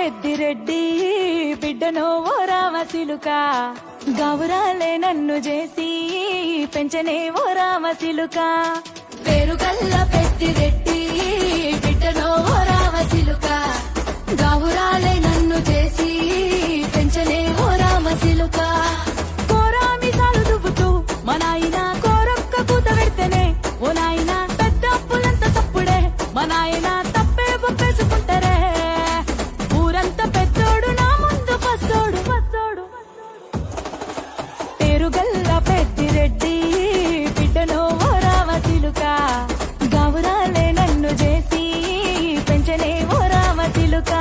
పెద్దిరెడ్డి బిడ్డనో ఓ రామసిలుక గౌరాలే నన్ను చేసి పెంచనే ఓ రామసిలుక పేరుగల్ల పెద్దిరెడ్డి బిడ్డనో ఓ రామసిలుక గౌరాలే నన్ను చేసి పెంచనే ఓ రామసిలుక కోరామిసాలు దువ్వుతూ మా నాయన కోరొక్క కూత పెడితేనే ఓ నాయన పెద్ద అప్పులంత తప్పుడే మా నాయన తప్పే ఒప్పేసుకుంటారే ఊరంతా పెద్దోడు నా ముందు పస్తోడు పస్తోడు పేరుగల్ల పెద్దిరెడ్డి బిడ్డనో ఓ రామసిలుక గౌరాలే నన్ను చేసి పెంచనే ఓ రామసిలుక